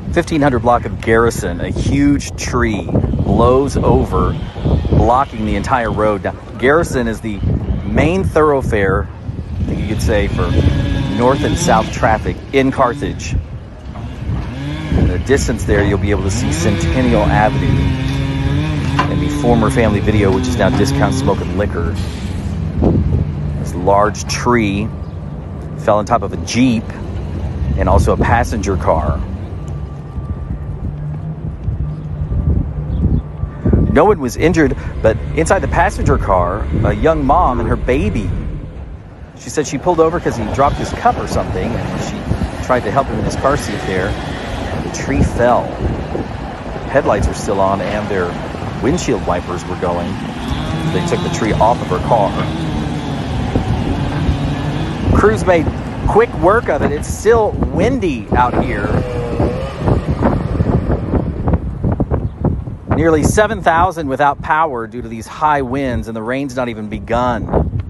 1500 block of Garrison, a huge tree blows over, blocking the entire road. Now, Garrison is the main thoroughfare, I think you could say, for north and south traffic in Carthage. In the distance there, you'll be able to see Centennial Avenue and the former family video, which is now Discount Smoke and Liquor. This large tree fell on top of a Jeep and also a passenger car. No one was injured, but inside the passenger car, a young mom and her baby. She said she pulled over because he dropped his cup or something, and she tried to help him in his car seat there. The tree fell. Headlights are still on, and their windshield wipers were going. They took the tree off of her car. Crews made quick work of it. It's still windy out here. Nearly 7,000 without power due to these high winds, and the rain's not even begun.